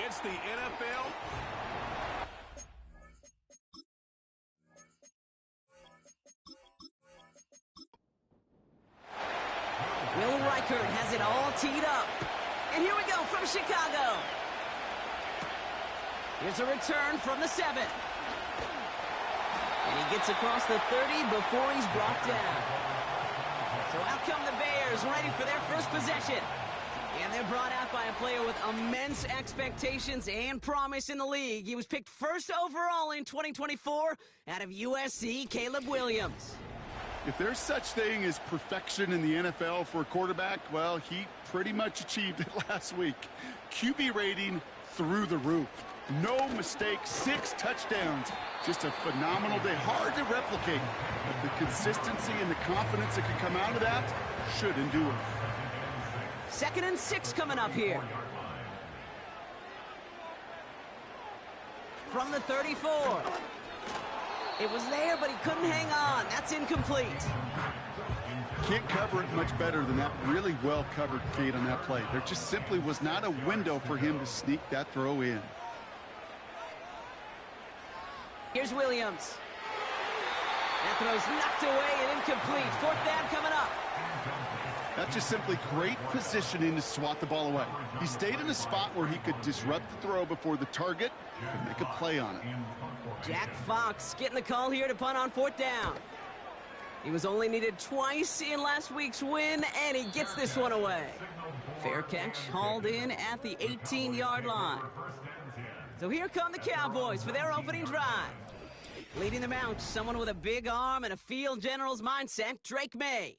It's the NFL. Will Reichert has it all teed up. And here we go from Chicago. Here's a return from the 7. And he gets across the 30 before he's brought down. So out come the Bears, ready for their first possession. And they're brought out by a player with immense expectations and promise in the league. He was picked first overall in 2024 out of USC, Caleb Williams. If there's such thing as perfection in the NFL for a quarterback, well, he pretty much achieved it last week. QB rating through the roof. No mistakes, 6 touchdowns. Just a phenomenal day. Hard to replicate. But the consistency and the confidence that can come out of that should endure. 2nd and 6 coming up here. From the 34. It was there, but he couldn't hang on. That's incomplete. Can't cover it much better than that really well-covered gate on that play. There just simply was not a window for him to sneak that throw in. Here's Williams. That throw's knocked away and incomplete. 4th down coming up. That's just simply great positioning to swat the ball away. He stayed in a spot where he could disrupt the throw before the target could make a play on it. Jack Fox getting the call here to punt on 4th down. He was only needed twice in last week's win, and he gets this one away. Fair catch hauled in at the 18-yard line. So here come the Cowboys for their opening drive. Leading them out, someone with a big arm and a field general's mindset, Drake May.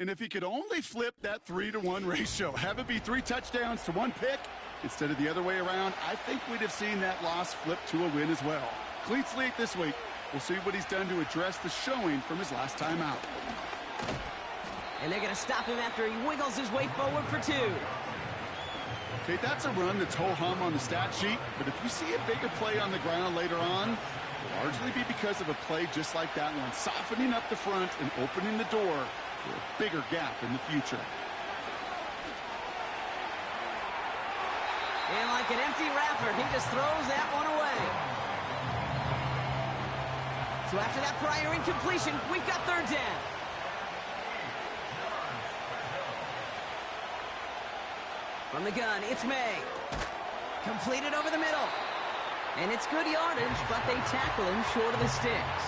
And if he could only flip that 3-to-1 ratio, have it be 3 touchdowns to 1 pick instead of the other way around, I think we'd have seen that loss flip to a win as well. Clean slate this week. We'll see what he's done to address the showing from his last time out. And they're going to stop him after he wiggles his way forward for 2. Okay, that's a run that's ho-hum on the stat sheet, but if you see a bigger play on the ground later on, it'll largely be because of a play just like that one, softening up the front and opening the door for a bigger gap in the future. And like an empty wrapper, he just throws that one away. So after that prior incompletion, we've got 3rd down. From the gun, it's May. Completed over the middle. And it's good yardage, but they tackle him short of the sticks.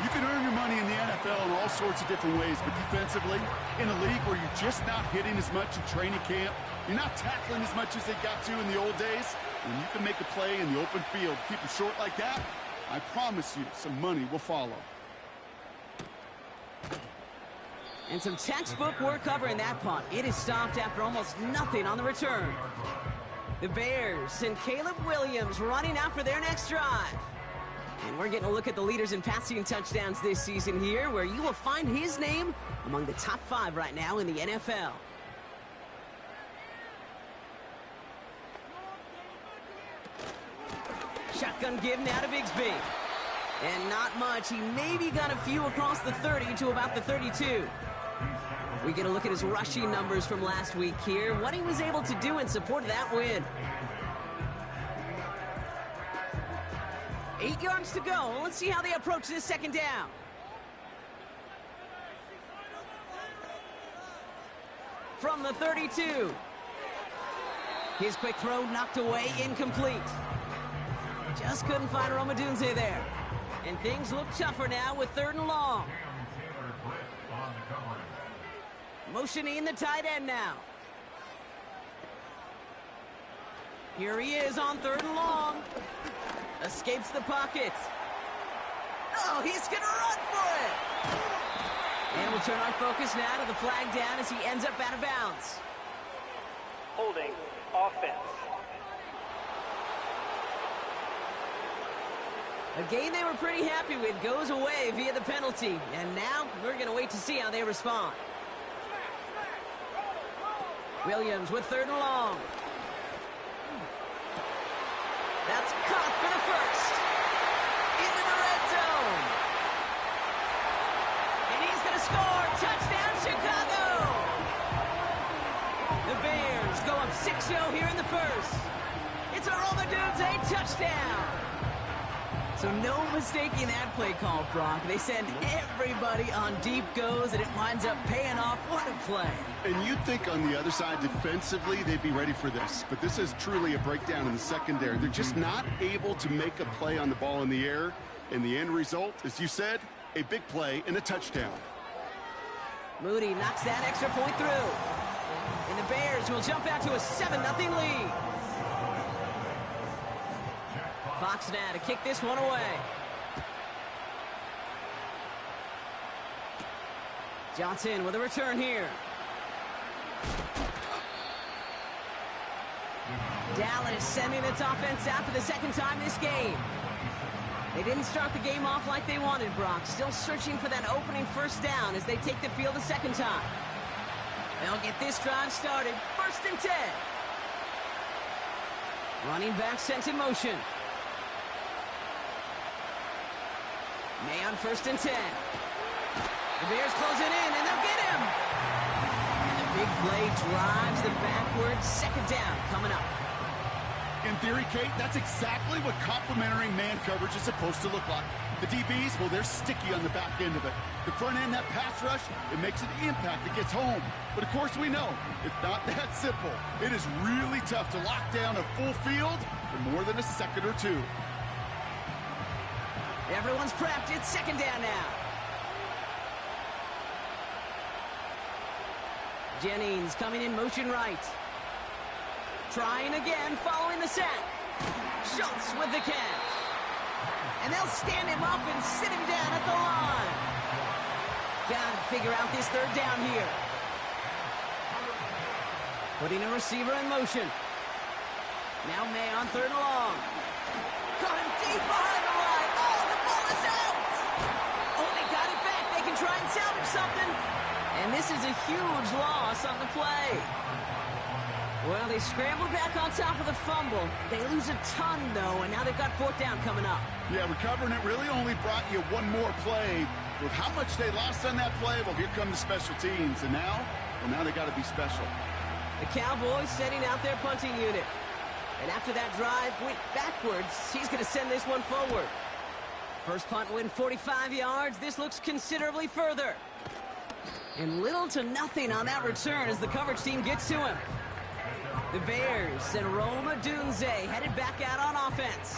You can earn your money in the NFL in all sorts of different ways, but defensively, in a league where you're just not hitting as much in training camp, you're not tackling as much as they got to in the old days, when you can make a play in the open field, keep it short like that, I promise you some money will follow. And some textbook work covering that punt. It is stopped after almost nothing on the return. The Bears and Caleb Williams running out for their next drive. And we're getting a look at the leaders in passing touchdowns this season here, where you will find his name among the top 5 right now in the NFL. Shotgun give now to Bigsby. And not much. He maybe got a few across the 30 to about the 32. We get a look at his rushing numbers from last week here, what he was able to do in support of that win. 8 yards to go. Let's see how they approach this 2nd down. From the 32. His quick throw knocked away, incomplete. Just couldn't find Romadunze there. And things look tougher now with 3rd and long. Motioning the tight end now. Here he is on 3rd and long. Escapes the pocket. Oh, he's going to run for it. And we'll turn our focus now to the flag down as he ends up out of bounds. Holding offense. A game they were pretty happy with goes away via the penalty. And now we're going to wait to see how they respond. Williams with 3rd and long. That's caught for the first. Into the red zone. And he's going to score. Touchdown, Chicago. The Bears go up 6-0 here in the first. It's a Roma Dunze touchdown. So no mistaking that play call, Brock. They send everybody on deep goes, and it winds up paying off. What a play. And you'd think on the other side, defensively, they'd be ready for this. But this is truly a breakdown in the secondary. They're just not able to make a play on the ball in the air. And the end result, as you said, a big play and a touchdown. Moody knocks that extra point through. And the Bears will jump out to a 7-0 lead. Fox now to kick this one away. Johnson with a return here. Dallas sending its offense out for the second time this game. They didn't start the game off like they wanted, Brock. Still searching for that opening first down as they take the field a second time. They'll get this drive started. 1st and 10. Running back sent in motion. May on 1st and 10. The Bears close it in, and they'll get him. And the big play drives the backwards. 2nd down coming up. In theory, Kate, that's exactly what complementary man coverage is supposed to look like. The DBs, well, they're sticky on the back end of it. The front end, that pass rush, it makes an impact that gets home. But of course we know, it's not that simple. It is really tough to lock down a full field for more than a second or two. Everyone's prepped. It's 2nd down now. Jennings coming in motion right. Trying again, following the sack. Schultz with the catch. And they'll stand him up and sit him down at the line. Gotta figure out this 3rd down here. Putting a receiver in motion. Now May on 3rd and long. Coming deep behind the line. Oh, the ball is out. Oh, they got it back. They can try and salvage something. And this is a huge loss on the play. Well, they scrambled back on top of the fumble. They lose a ton, though, and now they've got 4th down coming up. Yeah, recovering it really only brought you one more play. With how much they lost on that play, well, here come the special teams. And now, well, now they got to be special. The Cowboys setting out their punting unit. And after that drive went backwards, he's going to send this one forward. First punt win 45 yards. This looks considerably further. And little to nothing on that return as the coverage team gets to him. The Bears and Roma Dunze headed back out on offense.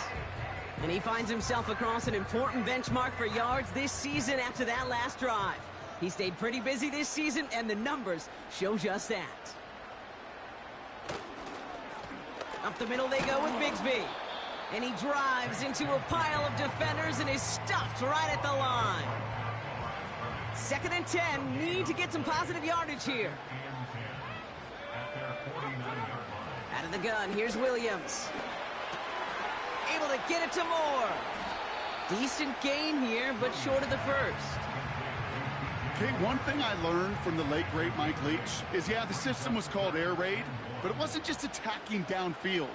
And he finds himself across an important benchmark for yards this season after that last drive. He stayed pretty busy this season, and the numbers show just that. Up the middle they go with Bigsby. And he drives into a pile of defenders and is stopped right at the line. 2nd and 10, need to get some positive yardage here. Out of the gun, here's Williams. Able to get it to Moore. Decent gain here, but short of the first. Okay, one thing I learned from the late, great Mike Leach is, yeah, the system was called air raid, but it wasn't just attacking downfield.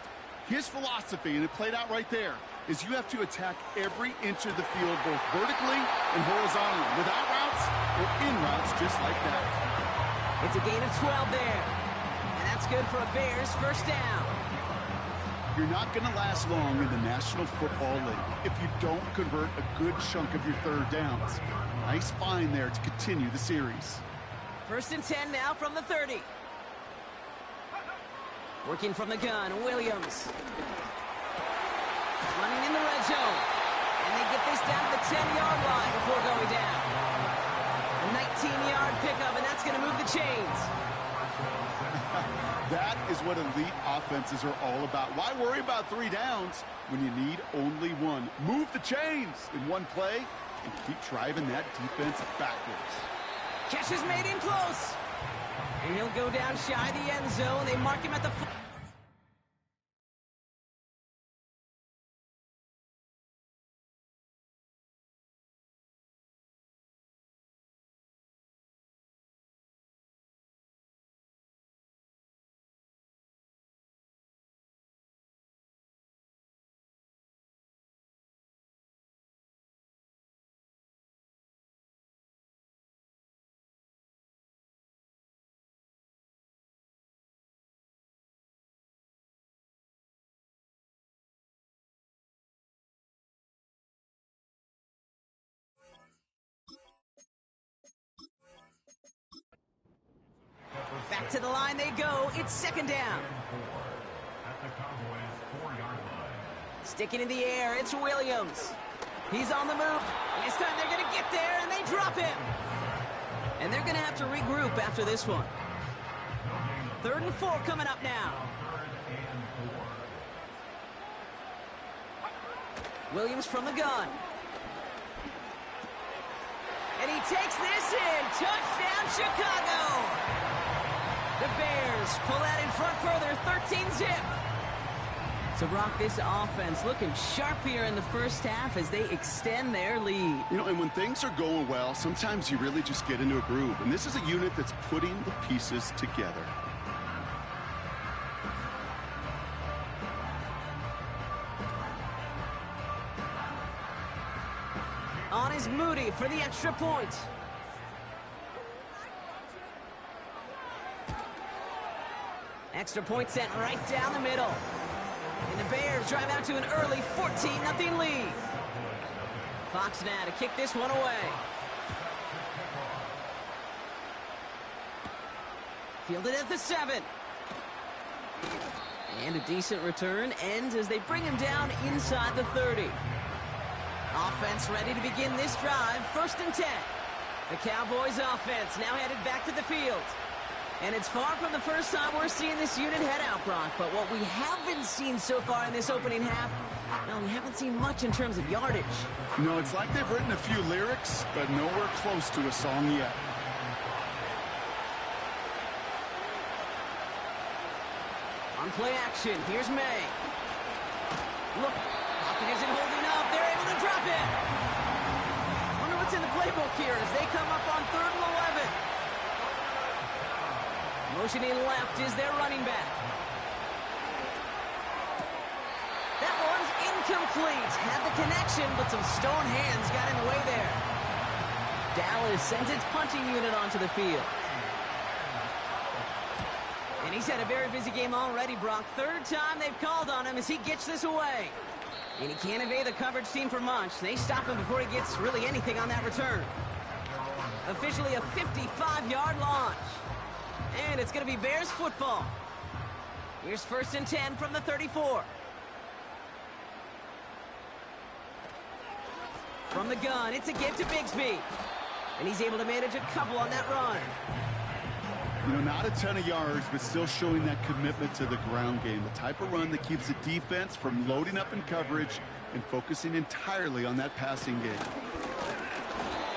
His philosophy, and it played out right there, is you have to attack every inch of the field, both vertically and horizontally, without routes or in routes just like that. It's a gain of 12 there. And that's good for a Bears 1st down. You're not going to last long in the National Football League if you don't convert a good chunk of your 3rd downs. Nice find there to continue the series. 1st and 10 now from the 30. Working from the gun, Williams. Running in the red zone. And they get this down to the 10-yard line before going down. A 19-yard pickup, and that's going to move the chains. That is what elite offenses are all about. Why worry about 3 downs when you need only 1? Move the chains in one play and keep driving that defense backwards. Catch is made in close. And he'll go down shy of the end zone. They mark him at the to the line they go. It's second down. Sticking in the air, it's Williams. He's on the move. This time they're going to get there, and they drop him. And they're going to have to regroup after this one. 3rd and 4 coming up now. Williams from the gun. And he takes this in. Touchdown, Chicago. The Bears pull that in front further, 13-zip. So, Brock, this offense looking sharp here in the first half as they extend their lead. You know, and when things are going well, sometimes you really just get into a groove. And this is a unit that's putting the pieces together. On is Moody for the extra point. Extra point sent right down the middle. And the Bears drive out to an early 14-0 lead. Fox now to kick this one away. Fielded at the 7. And a decent return ends as they bring him down inside the 30. Offense ready to begin this drive, 1st and 10. The Cowboys offense now headed back to the field. And it's far from the first time we're seeing this unit head out, Brock. But what we haven't seen so far in this opening half, well, we haven't seen much in terms of yardage. No, it's like they've written a few lyrics, but nowhere close to a song yet. On play action, here's May. Look, Hopkins isn't holding up. They're able to drop it. Wonder what's in the playbook here as they come up on 3rd and 11. Motioning left is their running back. That one's incomplete. Had the connection, but some stone hands got in the way there. Dallas sends its punting unit onto the field. And he's had a very busy game already, Brock. 3rd time they've called on him as he gets this away. And he can't evade the coverage team for much. They stop him before he gets really anything on that return. Officially a 55-yard launch. And it's going to be Bears football. Here's 1st and 10 from the 34. From the gun, it's a give to Bigsby. And he's able to manage a couple on that run. You know, not a ton of yards, but still showing that commitment to the ground game. The type of run that keeps the defense from loading up in coverage and focusing entirely on that passing game.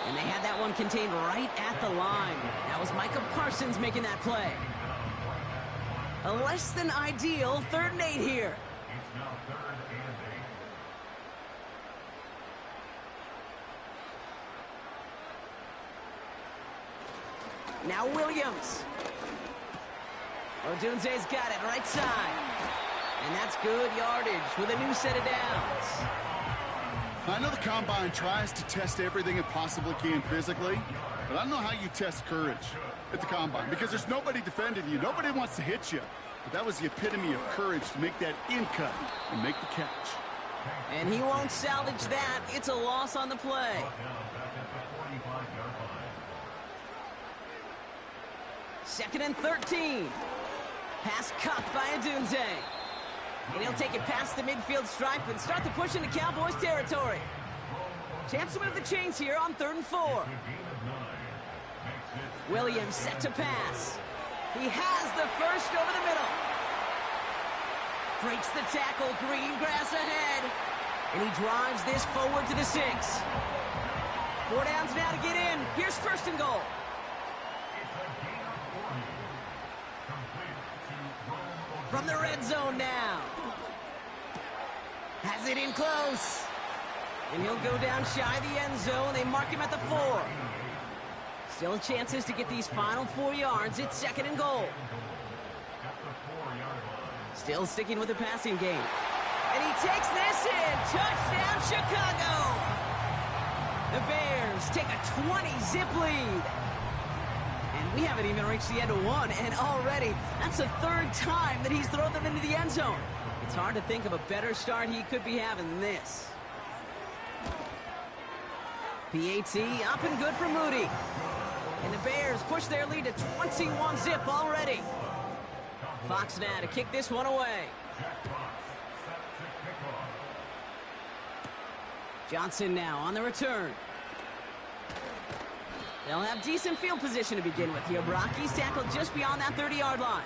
And they had that one contained right at the line. That was Micah Parsons making that play. A less than ideal 3rd and 8 here. Now Williams. Odunze's got it right side. And that's good yardage with a new set of downs. I know the Combine tries to test everything it possibly can physically, but I don't know how you test courage at the Combine because there's nobody defending you. Nobody wants to hit you. But that was the epitome of courage to make that in cut and make the catch. And he won't salvage that. It's a loss on the play. Second and 13. Pass caught by Odunze. And he'll take it past the midfield stripe and start the push into Cowboys territory. Chance to move the chains here on 3rd and 4. Williams set to pass. He has the first over the middle. Breaks the tackle, green grass ahead. And he drives this forward to the 6. 4 downs now to get in. Here's 1st and goal. From the red zone now. Has it in close. And he'll go down shy of the end zone. They mark him at the 4. Still chances to get these final 4 yards. It's 2nd and goal. Still sticking with the passing game. And he takes this in. Touchdown, Chicago. The Bears take a 20-zip lead. And we haven't even reached the end of 1, and already that's the 3rd time that he's thrown them into the end zone. It's hard to think of a better start he could be having than this. PAT up and good for Moody. And the Bears push their lead to 21-zip already. Fox now to kick this one away. Johnson now on the return. They'll have decent field position to begin with here. Brock, he's tackled just beyond that 30-yard line.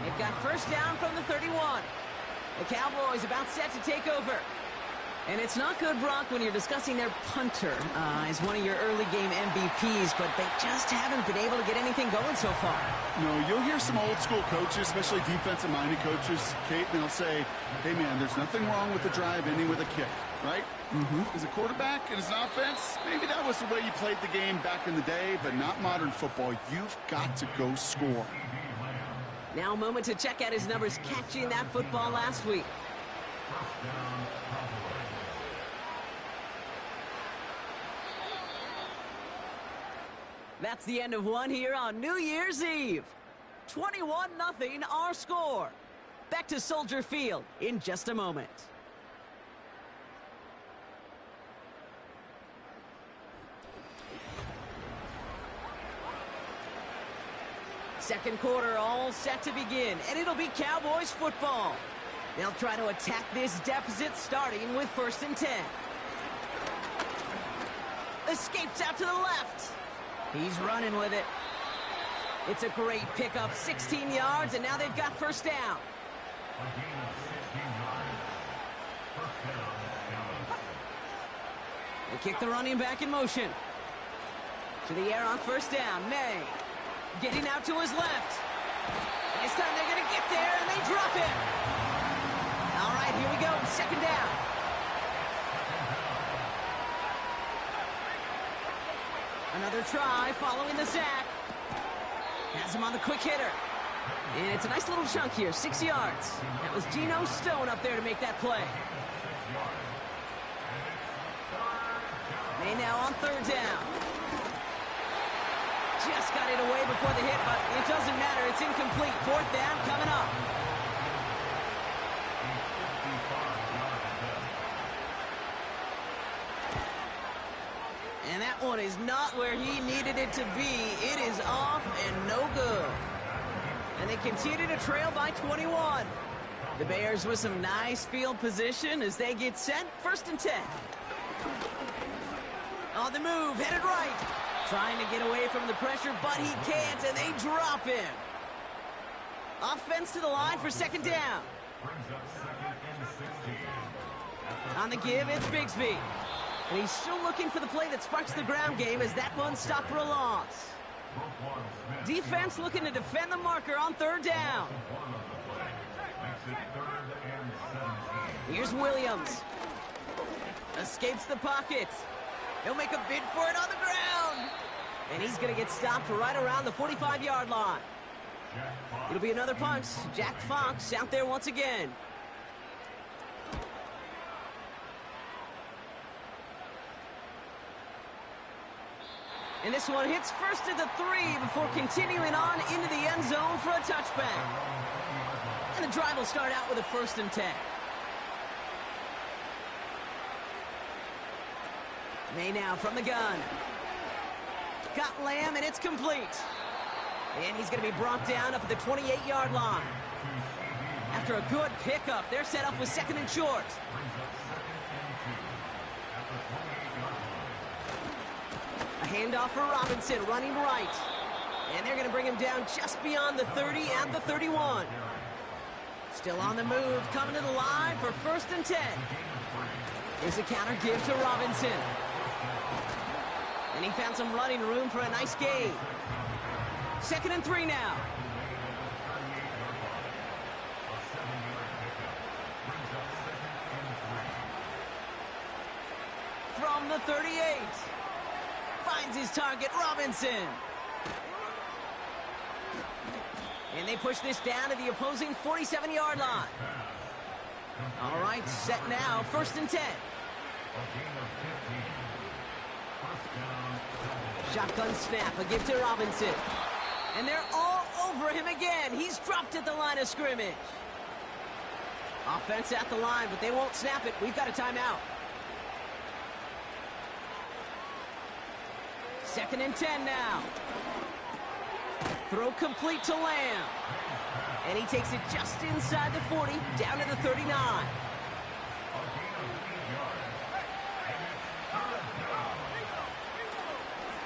They've got first down from the 31. The Cowboys about set to take over. And it's not good, Brock, when you're discussing their punter as one of your early game MVPs, but they just haven't been able to get anything going so far. No, you'll hear some old school coaches, especially defensive-minded coaches, Kate, and they'll say, hey, man, there's nothing wrong with the drive ending with a kick, right? As a quarterback and as an offense, maybe that was the way you played the game back in the day, but not modern football. You've got to go score. Now a moment to check out his numbers catching that football last week. That's the end of one here on New Year's Eve. 21-0 our score. Back to Soldier Field in just a moment. Second quarter all set to begin, and it'll be Cowboys football. They'll try to attack this deficit starting with 1st and 10. Escapes out to the left. He's running with it. It's a great pickup, 16 yards, and now they've got first down. They kick the running back in motion. To the air on first down, May. Getting out to his left. This time they're going to get there, and they drop him. All right, here we go, second down. Another try following the sack. Has him on the quick hitter. And it's a nice little chunk here, 6 yards. That was Geno Stone up there to make that play. May now on third down. Just got it away before the hit, but it doesn't matter. It's incomplete. Fourth down coming up. And that one is not where he needed it to be. It is off and no good. And they continue to trail by 21. The Bears with some nice field position as they get set. 1st and 10. On the move, headed right. Trying to get away from the pressure, but he can't, and they drop him. Offense to the line for second down. On the give, it's Bigsby. And he's still looking for the play that sparks the ground game as that one stopped for a loss. Defense looking to defend the marker on third down. Here's Williams. Escapes the pocket. He'll make a bid for it on the ground. And he's going to get stopped right around the 45-yard line. It'll be another punt. Jack Fox out there once again. And this one hits first at the 3 before continuing on into the end zone for a touchback. And the drive will start out with a 1st and 10. May now from the gun. Got Lamb, and it's complete. And he's going to be brought down up at the 28-yard line. After a good pickup, they're set up with 2nd and short. A handoff for Robinson, running right. And they're going to bring him down just beyond the 30 and the 31. Still on the move, coming to the line for 1st and 10. Here's a counter give to Robinson. And he found some running room for a nice gain. 2nd and 3 now. From the 38. Finds his target, Robinson. And they push this down to the opposing 47-yard line. All right, set now, 1st and 10. Shotgun snap, a give to Robinson. And they're all over him again. He's dropped at the line of scrimmage. Offense at the line, but they won't snap it. We've got a timeout. 2nd and 10 now. Throw complete to Lamb. And he takes it just inside the 40, down to the 39.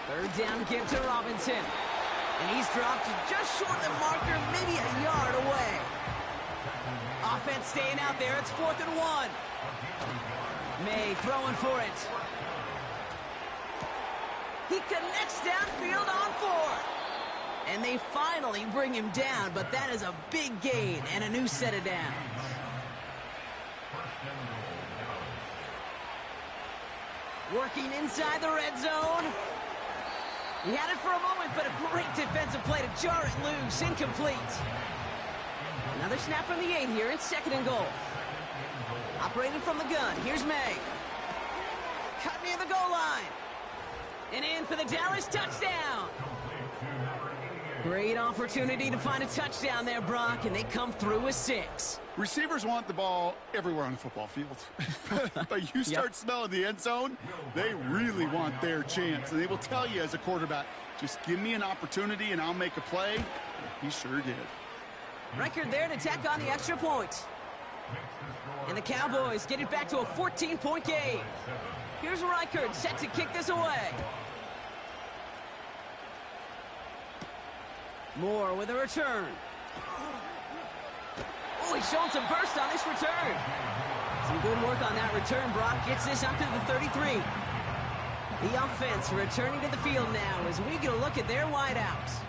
Third down give to Robinson. And he's dropped just short of the marker, maybe a yard away. Offense staying out there. It's 4th and 1. May throwing for it. He connects downfield on 4th. And they finally bring him down, but that is a big gain and a new set of downs. Working inside the red zone. He had it for a moment, but a great defensive play to jar it loose. Incomplete. Another snap from the 8 here. It's 2nd and goal. Operating from the gun. Here's May. Cut near the goal line. And in for the Dallas touchdown. Great opportunity to find a touchdown there, Brock, and they come through with 6. Receivers want the ball everywhere on the football field. But you start smelling the end zone, they really want their chance. And they will tell you as a quarterback, just give me an opportunity and I'll make a play. He sure did. Record there to tack on the extra point. And the Cowboys get it back to a 14-point game. Here's Reichard set to kick this away. Moore with a return. Oh, he's showing some burst on this return. Some good work on that return. Brock gets this up to the 33. The offense returning to the field now as we get a look at their wideouts.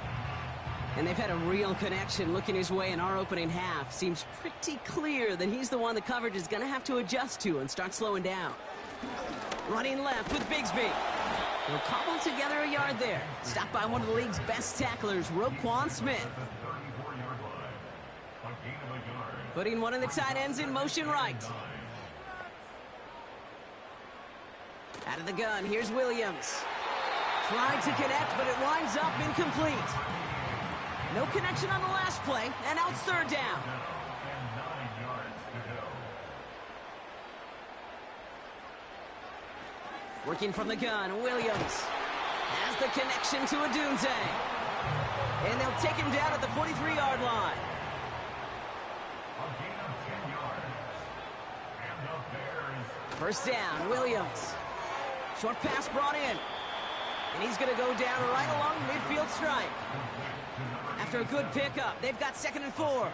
And they've had a real connection looking his way in our opening half. Seems pretty clear that he's the one the coverage is going to have to adjust to and start slowing down. Running left with Bigsby. They'll cobble together a yard there. Stopped by one of the league's best tacklers, Roquan Smith. Putting one of the tight ends in motion right. Out of the gun, here's Williams. Tried to connect, but it winds up incomplete. No connection on the last play, and now it's 3rd down. Working from the gun, Williams has the connection to Odunze. And they'll take him down at the 43-yard line. First down, Williams. Short pass brought in. And he's going to go down right along the midfield stripe. After a good pickup, they've got 2nd and 4.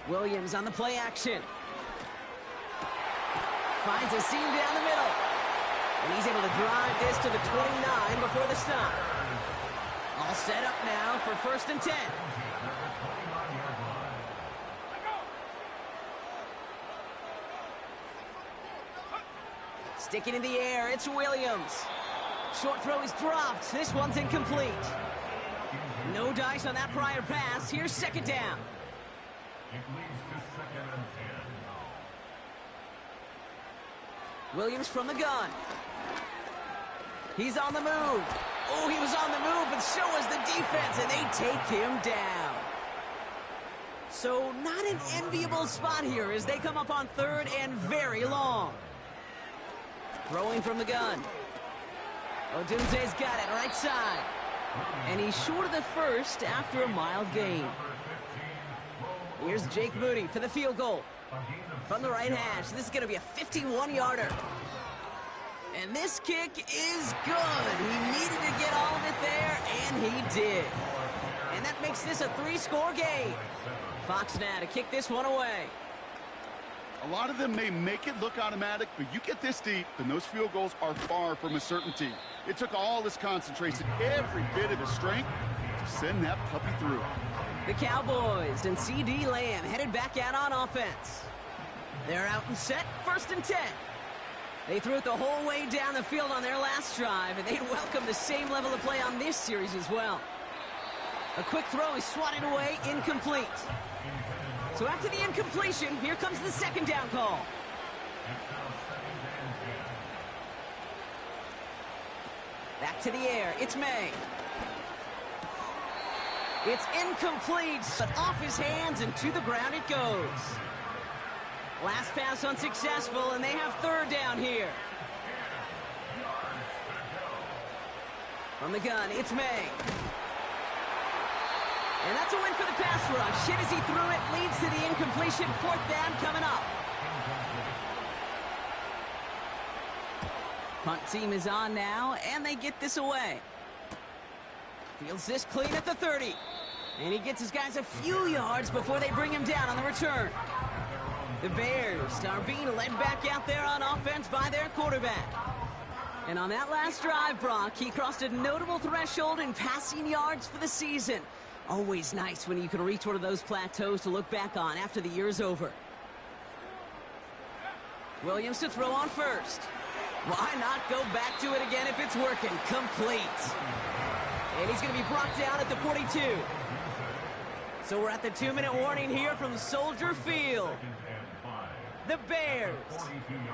Williams on the play action. Finds a seam down the middle. And he's able to drive this to the 29 before the stop. All set up now for 1st and 10. Sticking in the air, it's Williams. Short throw is dropped. This one's incomplete. No dice on that prior pass. Here's 2nd down. Williams from the gun. He's on the move. Oh, he was on the move, but so was the defense, and they take him down. So not an enviable spot here as they come up on 3rd and very long. Throwing from the gun. Odunze's got it right side. And he's short of the 1st after a mild gain. Here's Jake Moody for the field goal. From the right hash, this is going to be a 51-yarder. And this kick is good. He needed to get all of it there, and he did. And that makes this a 3-score game. Fox now to kick this one away. A lot of them may make it look automatic, but you get this deep, and those field goals are far from a certainty. It took all his concentration, every bit of his strength, to send that puppy through. The Cowboys and C.D. Lamb headed back out on offense. They're out and set, 1st and 10. They threw it the whole way down the field on their last drive, and they'd welcome the same level of play on this series as well. A quick throw is swatted away, incomplete. So after the incompletion, here comes the 2nd down call. Back to the air, it's May. It's incomplete, but off his hands and to the ground it goes. Last pass unsuccessful, and they have third down here. From the gun, it's May. And that's a win for the pass rush. Hit as he threw it, leads to the incompletion. Fourth down coming up. Punt team is on now, and they get this away. Fields this clean at the 30. And he gets his guys a few yards before they bring him down on the return. The Bears are being led back out there on offense by their quarterback. And on that last drive, Brock, he crossed a notable threshold in passing yards for the season. Always nice when you can reach one of those plateaus to look back on after the year's over. Williams to throw on first. Why not go back to it again if it's working? Complete. And he's going to be brought down at the 42. So we're at the 2-minute warning here from Soldier Field. The Bears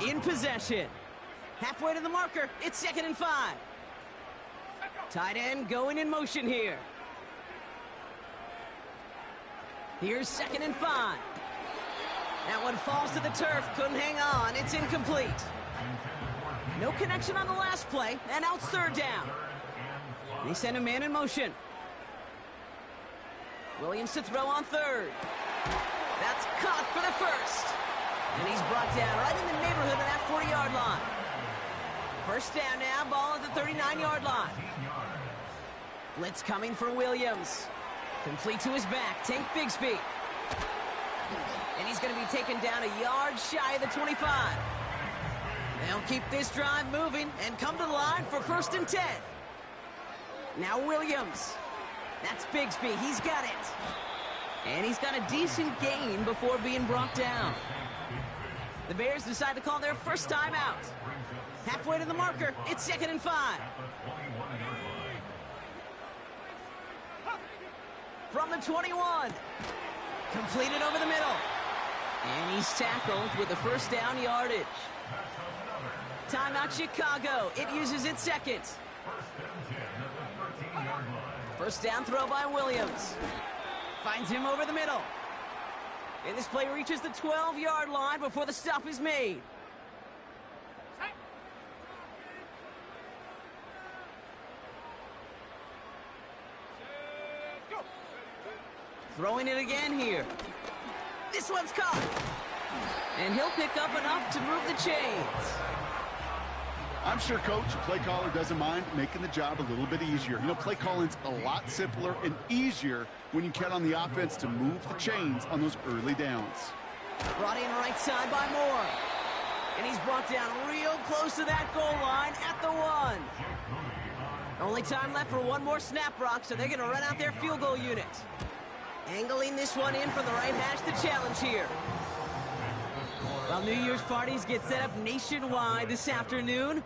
in possession. Halfway to the marker, it's 2nd and 5. Tight end going in motion here. Here's 2nd and 5. That one falls to the turf, couldn't hang on, it's incomplete. No connection on the last play, and out 3rd down. They send a man in motion. Williams to throw on 3rd. That's caught for the 1st. And he's brought down right in the neighborhood of that 40-yard line. First down now, ball at the 39-yard line. Blitz coming for Williams. Complete to his back, Tank Bigsby. And he's going to be taken down a yard shy of the 25. They'll keep this drive moving and come to the line for 1st and 10. Now Williams. That's Bigsby, he's got it. And he's got a decent gain before being brought down. The Bears decide to call their first timeout. Halfway to the marker, it's 2nd and 5. From the 21. Completed over the middle. And he's tackled with the first down yardage. Timeout Chicago. It uses its 2nd. First down throw by Williams. Finds him over the middle. And this play reaches the 12-yard line before the stop is made. Throwing it again here. This one's caught. And he'll pick up enough to move the chains. I'm sure Coach, the play caller, doesn't mind making the job a little bit easier. You know, play calling's a lot simpler and easier when you count on the offense to move the chains on those early downs. Brought in right side by Moore. And he's brought down real close to that goal line at the 1. Only time left for one more snap, Brock, so they're going to run out their field goal unit. Angling this one in from the right hash, the challenge here. While New Year's parties get set up nationwide this afternoon,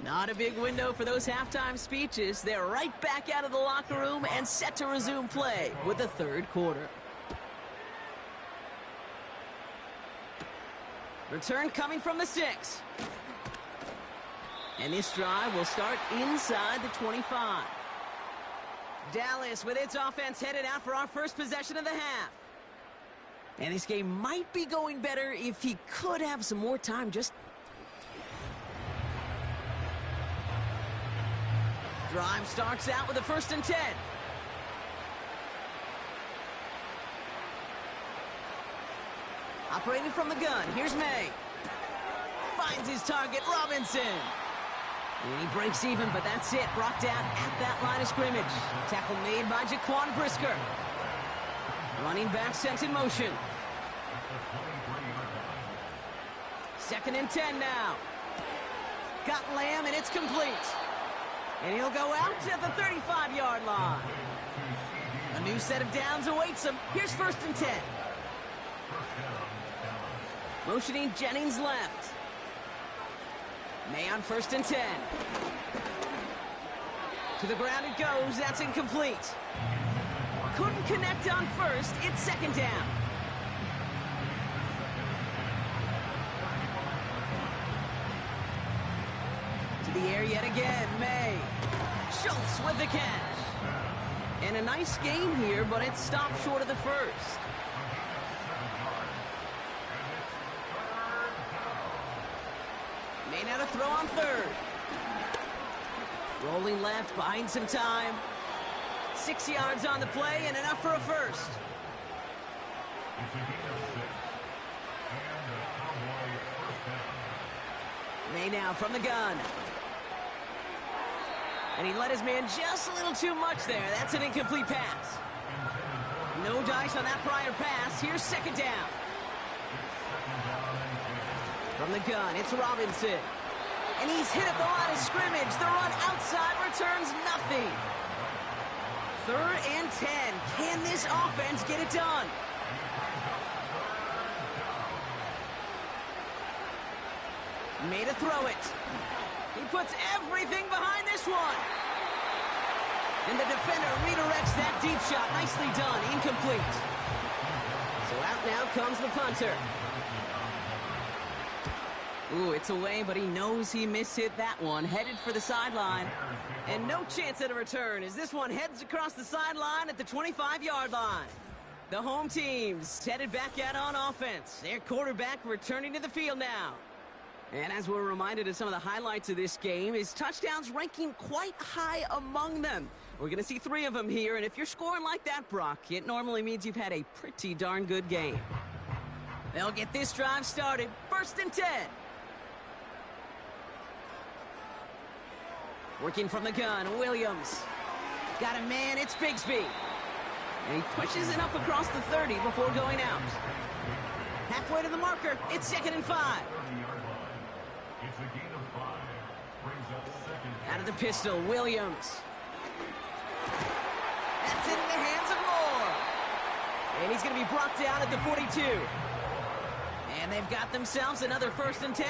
not a big window for those halftime speeches. They're right back out of the locker room and set to resume play with the 3rd quarter. Return coming from the 6. And this drive will start inside the 25. Dallas with its offense headed out for our first possession of the half. And this game might be going better if he could have some more time. Drive starts out with a 1st and 10. Operating from the gun, here's May. Finds his target, Robinson. And he breaks even, but that's it. Brought down at that line of scrimmage. Tackle made by Jaquan Brisker. Running back sent in motion. 2nd and 10 now. Got Lamb, and it's complete. And he'll go out at the 35-yard line. A new set of downs awaits him. Here's 1st and 10. Motioning Jennings left. May on 1st and 10. To the ground it goes. That's incomplete. Couldn't connect on 1st. It's 2nd down. To the air yet again. May. Schultz with the catch. And a nice gain here, but it stopped short of the 1st. May now to throw on third. Rolling left, buying some time. 6 yards on the play and enough for a first. May now from the gun. And he let his man just a little too much there. That's an incomplete pass. No dice on that prior pass. Here's second down. From the gun, it's Robinson. And he's hit at the line of scrimmage. The run outside returns nothing. 3rd and 10. Can this offense get it done? Made to throw it. He puts everything behind this one. And the defender redirects that deep shot. Nicely done. Incomplete. So out now comes the punter. Ooh, it's away, but he knows he mishit that one. Headed for the sideline. And no chance at a return as this one heads across the sideline at the 25-yard line. The home team's headed back out on offense. Their quarterback returning to the field now. And as we're reminded of some of the highlights of this game, his touchdowns ranking quite high among them. We're going to see 3 of them here, and if you're scoring like that, Brock, it normally means you've had a pretty darn good game. They'll get this drive started. 1st and 10. Working from the gun, Williams. Got a man, it's Bigsby. And he pushes it up across the 30 before going out. Halfway to the marker, it's 2nd and 5. Out of the pistol, Williams. That's it in the hands of Moore. And he's going to be brought down at the 42. And they've got themselves another 1st and 10.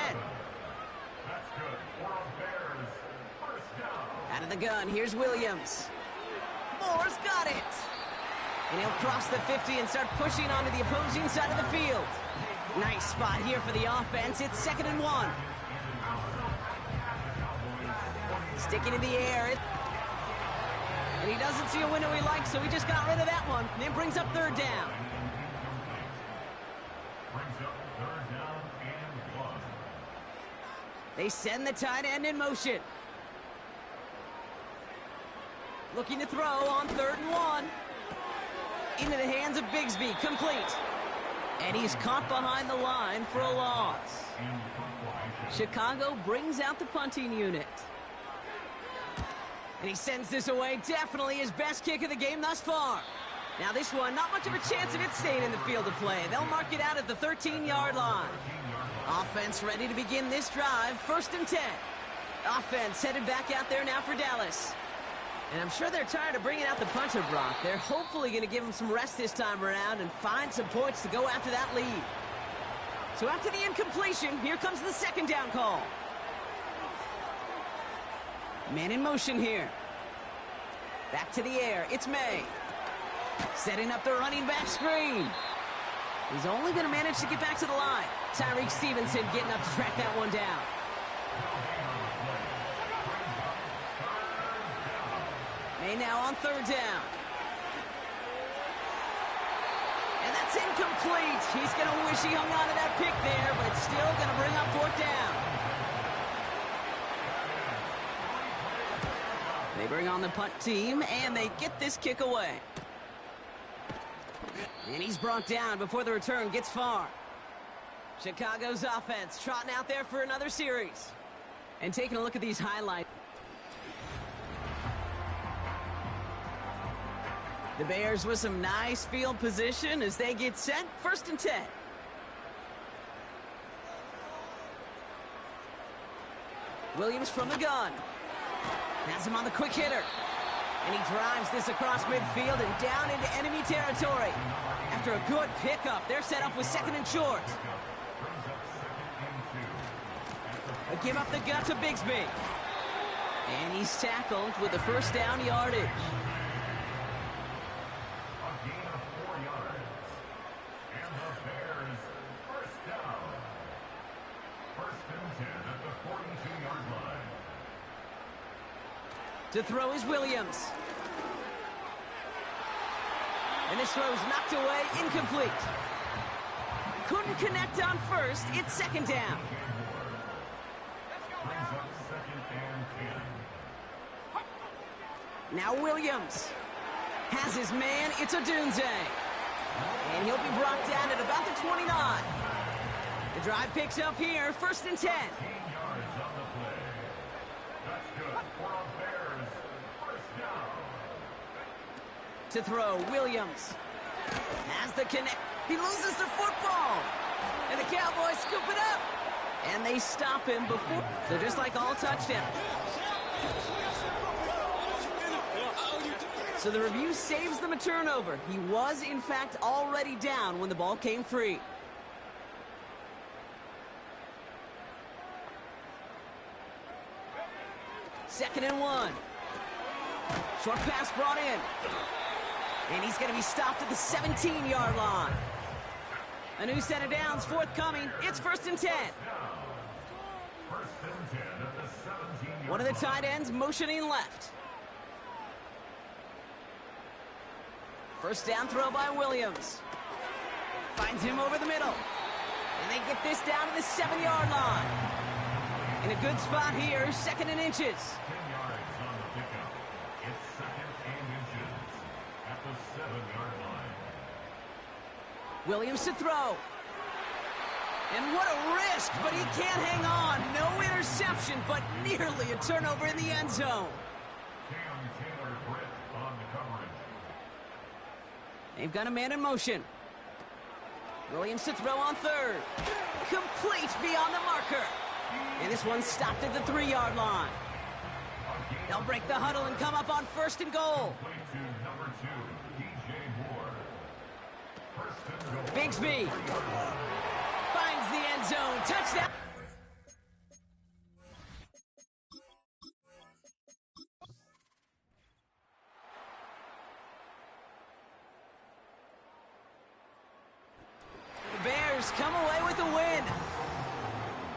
Out of the gun, here's Williams. Moore's got it. And he'll cross the 50 and start pushing onto the opposing side of the field. Nice spot here for the offense. It's 2nd and 1. Sticking in the air. And he doesn't see a window he likes, so he just got rid of that one. And then brings up 3rd down. They send the tight end in motion. Looking to throw on 3rd and 1. Into the hands of Bigsby, complete. And he's caught behind the line for a loss. Chicago brings out the punting unit. And he sends this away, definitely his best kick of the game thus far. Now this one, not much of a chance of it staying in the field of play. They'll mark it out at the 13-yard line. Offense ready to begin this drive, 1st and 10. Offense headed back out there now for Dallas. And I'm sure they're tired of bringing out the punter, Brock. They're hopefully going to give him some rest this time around and find some points to go after that lead. So after the incompletion, here comes the 2nd down call. Man in motion here. Back to the air. It's May. Setting up the running back screen. He's only going to manage to get back to the line. Tyreek Stevenson getting up to track that one down. May now on 3rd down. And that's incomplete. He's going to wish he hung on to that pick there, but it's still going to bring up 4th down. They bring on the punt team, and they get this kick away. And he's brought down before the return gets far. Chicago's offense trotting out there for another series. And taking a look at these highlights. The Bears with some nice field position as they get set. 1st and 10. Williams from the gun. Has him on the quick hitter. And he drives this across midfield and down into enemy territory. After a good pickup, they're set up with 2nd and short. A give up the gut to Bigsby. And he's tackled with the 1st down yardage. To throw is Williams. And this throw is knocked away, incomplete. Couldn't connect on 1st, it's 2nd down. Now Williams has his man. It's Odunze. And he'll be brought down at about the 29. The drive picks up here, 1st and 10. To throw, Williams has the connect. He loses the football. And the Cowboys scoop it up. And they stop him before. So just like all touchdowns. So the review saves them a turnover. He was, in fact, already down when the ball came free. Second and 1. Short pass brought in. And he's going to be stopped at the 17-yard line. A new set of downs forthcoming. It's 1st and 10. One of the tight ends motioning left. First down throw by Williams. Finds him over the middle. And they get this down to the 7-yard line. In a good spot here, 2nd and inches. 10 yards on the pickup. It's 2nd and inches at the 7-yard line. Williams to throw. And what a risk, but he can't hang on. No interception, but nearly a turnover in the end zone. Cam Taylor-Britt on the coverage. They've got a man in motion. Williams to throw on 3rd. Complete beyond the marker. And this one's stopped at the 3-yard line. They'll break the huddle and come up on 1st and goal. Play to number 2, DJ Moore. 1st and goal. Bigsby finds the end zone. Touchdown. The Bears come away with a win.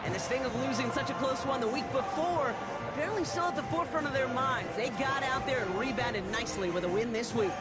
And the sting of losing such a close one the week before apparently still at the forefront of their minds. They got out there and rebounded nicely with a win this week.